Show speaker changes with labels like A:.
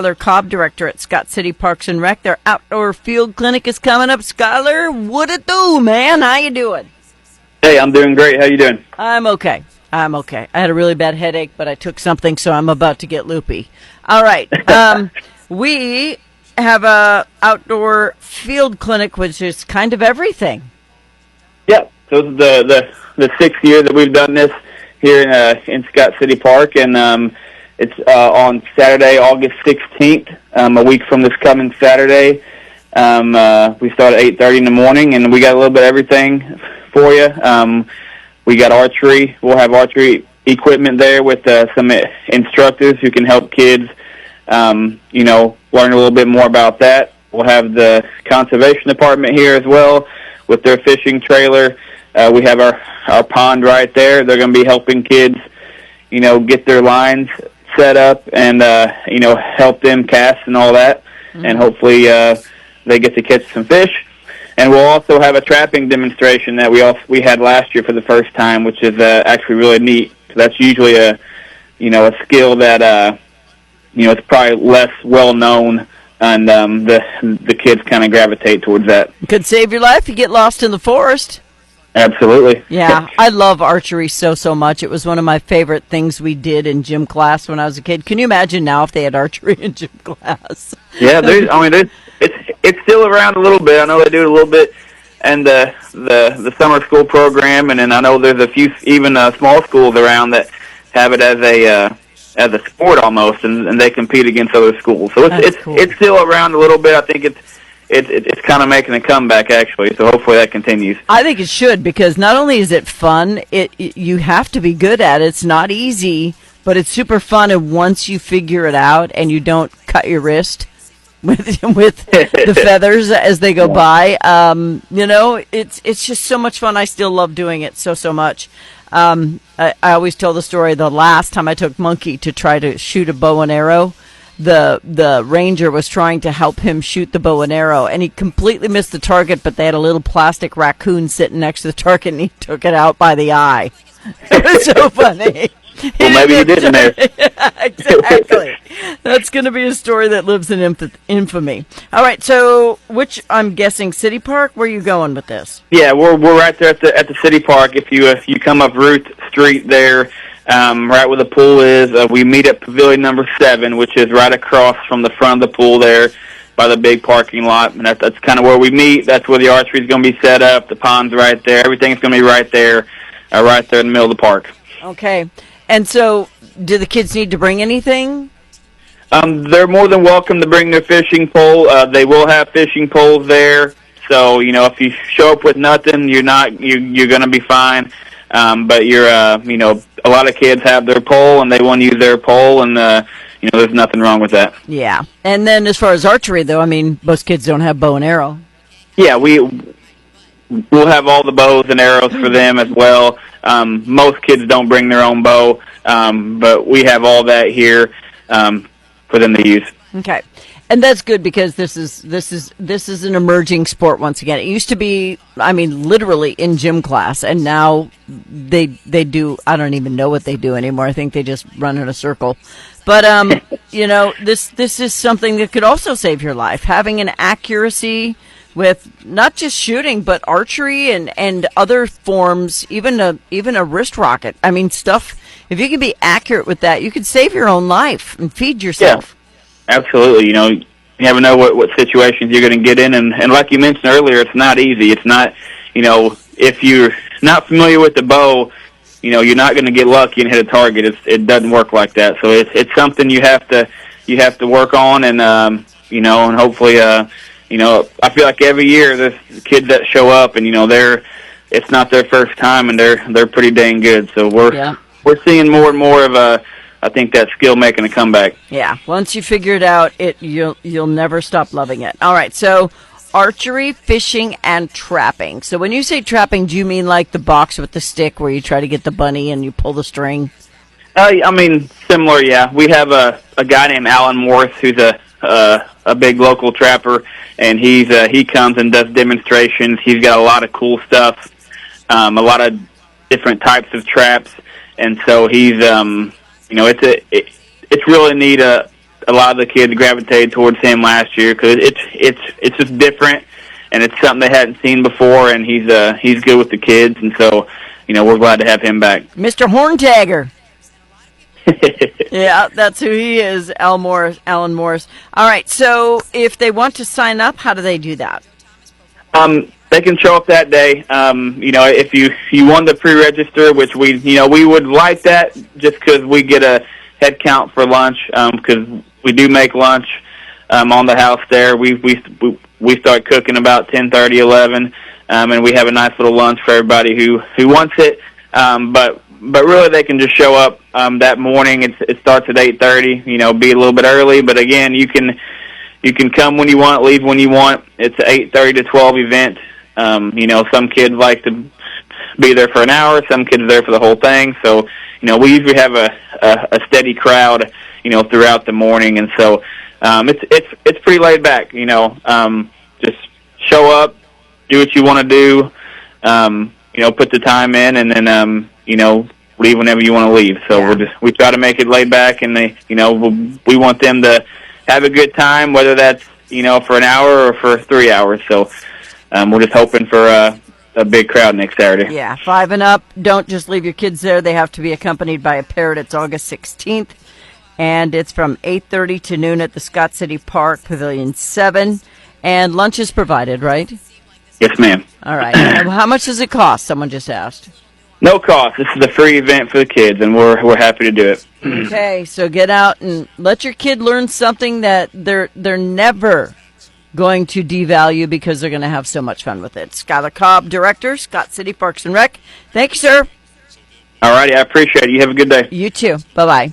A: Skylar Cobb, director at Scott City Parks and Rec. Their outdoor field clinic is coming up. Skylar, what it do, man? How you doing?
B: Hey, I'm doing great. How you doing?
A: I'm okay. I had a really bad headache, but I took something, so I'm about to get loopy. All right. We have a outdoor field clinic, which is kind of everything.
B: Yeah. So this is the sixth year that we've done this here in Scott City Park, and it's on Saturday, August 16th, a week from this coming Saturday. We start at 8:30 in the morning, and we got a little bit of everything for you. We got archery. We'll have archery equipment there with some instructors who can help kids, learn a little bit more about that. We'll have the conservation department here as well with their fishing trailer. We have our pond right there. They're going to be helping kids, get their lines set up and, help them cast and all that. Mm-hmm. And hopefully they get to catch some fish. And we'll also have a trapping demonstration that we had last year for the first time, which is actually really neat. So that's usually a skill that it's probably less well known, and the kids kind of gravitate towards that.
A: Could save your life. You get lost in the forest.
B: Absolutely.
A: Yeah, I love archery so much. It was one of my favorite things we did in gym class when I was a kid. Can you imagine now if they had archery in gym class?
B: Yeah, it's still around a little bit. I know they do it a little bit in the summer school program, and then I know there's a few even small schools around that have it as a sport almost, and they compete against other schools. So it's still around a little bit. I think it's kind of making a comeback, actually, so hopefully that continues.
A: I think it should, because not only is it fun, you have to be good at it. It's not easy, but it's super fun, and once you figure it out and you don't cut your wrist with the feathers as they go by, it's just so much fun. I still love doing it so much. I always tell the story, the last time I took Monkey to try to shoot a bow and arrow, the ranger was trying to help him shoot the bow and arrow, and he completely missed the target, but they had a little plastic raccoon sitting next to the target, and he took it out by the eye. It was so funny.
B: Well, maybe you did in there.
A: Exactly. That's going to be a story that lives in infamy. All right, so which, I'm guessing, City Park? Where are you going with this?
B: Yeah, we're right there at the City Park. If you come up Ruth Street there, right where the pool is, we meet at Pavilion number 7, which is right across from the front of the pool there by the big parking lot. And that's kind of where we meet. That's where the archery is going to be set up. The pond's right there. Everything's going to be right there in the middle of the park.
A: Okay. And so, do the kids need to bring anything?
B: They're more than welcome to bring their fishing pole. They will have fishing poles there. So, if you show up with nothing, you're going to be fine. But a lot of kids have their pole and they want to use their pole, and there's nothing wrong with that.
A: Yeah. And then as far as archery, though, most kids don't have bow and arrow.
B: Yeah, we'll have all the bows and arrows for them as well. Most kids don't bring their own bow, but we have all that here for them to use.
A: Okay. And that's good, because this is an emerging sport once again. It used to be, literally in gym class, and now they do, I don't even know what they do anymore. I think they just run in a circle. But this is something that could also save your life. Having an accuracy with not just shooting, but archery and other forms, even a wrist rocket. Stuff. If you can be accurate with that, you could save your own life and feed yourself.
B: Yeah. Absolutely. You never know what situations you're going to get in. And like you mentioned earlier, it's not easy. It's not, if you're not familiar with the bow, you're not going to get lucky and hit a target. It doesn't work like that. So it's something you have to work on, and, and hopefully, I feel like every year there's kids that show up, and, it's not their first time, and they're pretty dang good. So we're seeing more and more of I think that skill making a comeback.
A: Yeah, once you figure it out, you'll never stop loving it. All right, so archery, fishing, and trapping. So when you say trapping, do you mean like the box with the stick where you try to get the bunny and you pull the string?
B: Similar, yeah. We have a guy named Alan Morris who's a big local trapper, and he comes and does demonstrations. He's got a lot of cool stuff, a lot of different types of traps, and so he's it's really neat a a lot of the kids gravitated towards him last year because it's just different, and it's something they hadn't seen before, and he's good with the kids, and so we're glad to have him back.
A: Mr. Horntagger. Yeah, that's who he is, Alan Morris. All right, so if they want to sign up, how do they do that?
B: They can show up that day. If you want to pre-register, which we would like that, just because we get a head count for lunch, because we do make lunch on the house there. We start cooking about 10:30, 11, and we have a nice little lunch for everybody who wants it. But really, they can just show up that morning. It starts at 8:30. Be a little bit early, but again, you can come when you want, leave when you want. It's an 8:30 to 12 event. Some kids like to be there for an hour. Some kids are there for the whole thing. So, we usually have a steady crowd, throughout the morning, and so it's pretty laid back. Just show up, do what you want to do. Put the time in, and then leave whenever you want to leave. So we try to make it laid back, and we want them to have a good time, whether that's for an hour or for 3 hours. So we're just hoping for a big crowd next Saturday.
A: Yeah, 5 and up. Don't just leave your kids there. They have to be accompanied by a parent. It's August 16th, and it's from 8:30 to noon at the Scott City Park, Pavilion 7, and lunch is provided, right?
B: Yes, ma'am.
A: All right. How much does it cost? Someone just asked.
B: No cost. This is a free event for the kids, and we're happy to do it.
A: Okay, so get out and let your kid learn something that they're never going to devalue because they're going to have so much fun with it. Skylar Cobb, Director, Scott City Parks and Rec. Thank you, sir.
B: All righty, I appreciate it. You have a good day.
A: You too. Bye-bye.